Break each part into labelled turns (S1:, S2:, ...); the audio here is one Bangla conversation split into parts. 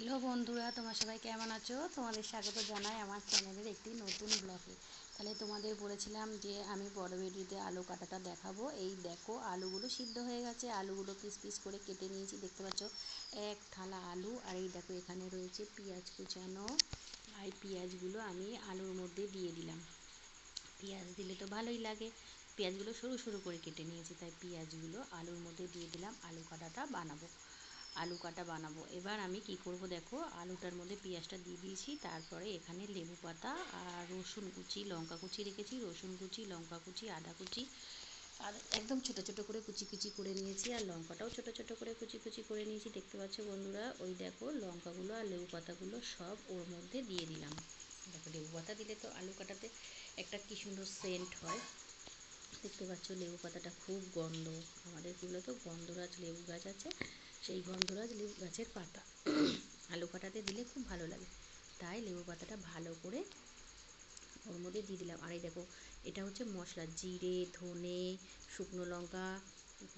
S1: হ্যালো বন্ধুরা, তোমরা সবাই কেমন আছো? তোমাদের স্বাগত জানাই আমার চ্যানেলের একটি নতুন ব্লগে। তাহলে তোমাদের বলেছিলাম যে আমি বড় ভিডিওতে আলু কাটাটা দেখাবো। এই দেখো, আলুগুলো সিদ্ধ হয়ে গেছে, আলুগুলো পিস পিস করে কেটে নিয়েছি। দেখতে পাচ্ছ এক থালা আলু। আর এই দেখো, এখানে রয়েছে পেঁয়াজ কুচানো। আর পেঁয়াজগুলো আমি আলুর মধ্যে দিয়ে দিলাম। পেঁয়াজ দিলে তো ভালোই লাগে। পেঁয়াজগুলো সরু সরু করে কেটে নিয়েছি, তাই পেঁয়াজগুলো আলুর মধ্যে দিয়ে দিলাম। আলু কাটা বানাবো। এবার আমি কি করব দেখো, আলুটার মধ্যে পেঁয়াজটা দিয়ে দিয়েছি। তারপরে এখানে লেবু পাতা আর রসুন কুচি, লঙ্কা কুচি রেখেছি। রসুন কুচি, লঙ্কা কুচি, আদা কুচি আর একদম ছোটো ছোটো করে কুচি কুচি করে নিয়েছি। আর লঙ্কাটাও ছোটো ছোটো করে কুচি কুচি করে নিয়েছি। দেখতে পাচ্ছ বন্ধুরা, ওই দেখো লঙ্কাগুলো আর লেবু পাতাগুলো সব ওর মধ্যে দিয়ে দিলাম। দেখো, লেবু পাতা দিলে তো আলু কাটাতে একটা কি সুন্দর সেন্ট হয়। দেখতে পাচ্ছ লেবু পাতাটা খুব গন্ধ। আমাদের এগুলো তো গন্ধরাজ লেবু গাছ আছে, সেই গন্ধরাজ লেবু গাছের পাতা আলু কাটাতে দিলে খুব ভালো লাগে। তাই লেবু পাতাটা ভালো করে ওর মধ্যে দিয়ে দিলাম। আর এই দেখো, এটা হচ্ছে মশলা, জিরে, ধনে, শুকনো লঙ্কা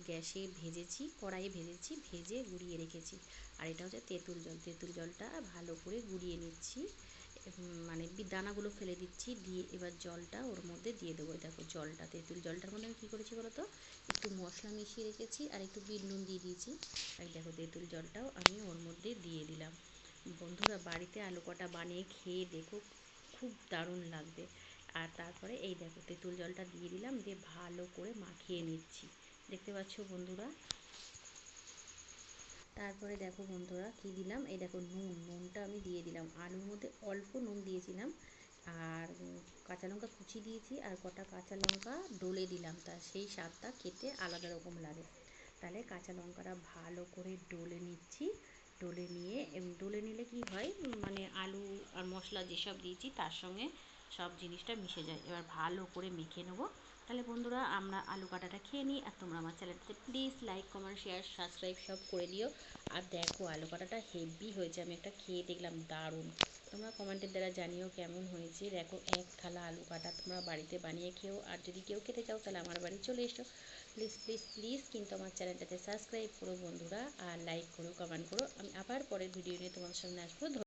S1: গ্যাসে ভেজেছি, কড়াইয়ে ভেজেছি, ভেজে গুঁড়িয়ে রেখেছি। আর এটা হচ্ছে তেঁতুল জল। তেঁতুল জলটা ভালো করে গুঁড়িয়ে নিচ্ছি, মানে দানাগুলো ফেলে দিচ্ছি। দিয়ে এবার জলটা ওর মধ্যে দিয়ে দেবো। দেখো জলটা, তেঁতুল জলটার মধ্যে আমি কী করেছি বলো তো, একটু মশলা মিশিয়ে রেখেছি আর একটু বিট নুন দিয়ে দিয়েছি। আর দেখো তেঁতুল জলটাও আমি ওর মধ্যে দিয়ে দিলাম। বন্ধুরা, বাড়িতে আলু কাটা বানিয়ে খেয়ে দেখো, খুব দারুণ লাগবে। আর তারপরে এই দেখো তেঁতুল জলটা দিয়ে দিলাম, দিয়ে ভালো করে মাখিয়ে নিচ্ছি। দেখতে পাচ্ছ বন্ধুরা। তারপরে দেখো বন্ধুরা কী দিলাম, এই দেখো নুনটা আমি দিয়ে দিলাম। আলুর মধ্যে অল্প নুন দিয়েছিলাম। আর কাঁচা লঙ্কা কুচি দিয়েছি, আর কটা কাঁচা লঙ্কা ডলে দিলাম। তা সেই স্বাদটা খেতে আলাদা রকম লাগে। তাহলে কাঁচা লঙ্কাটা ভালো করে ডলে নিচ্ছি। ডলে নিলে কি হয়, মানে আলু আর মশলা যেসব দিয়েছি তার সঙ্গে সব জিনিসটা মিশে যায়। এবার ভালো করে মেখে নেবো। তাহলে বন্ধুরা, আমরা আলু কাটাটা খেয়ে নিই। আর তোমরা আমার চ্যানেলটাতে please like, comment, share, subscribe সব করে দিও। আর দেখো আলু কাটাটা হেভি হয়েছে, আমি একটা খেয়ে দেখলাম, দারুণ। তোমরা কমেন্টের দ্বারা জানিও কেমন হয়েছে। দেখো এক থালা আলু কাটা তোমরা বাড়িতে বানিয়ে খেও। আর যদি কেউ খেতে চাও তাহলে আমার বাড়ি চলে এসো। প্লিজ প্লিজ প্লিজ কিন্তু আমার চ্যানেলটাতে সাবস্ক্রাইব করো বন্ধুরা, আর লাইক করো, কমেন্ট করো। আমি আবার পরের ভিডিও নিয়ে তোমাদের সামনে আসবো।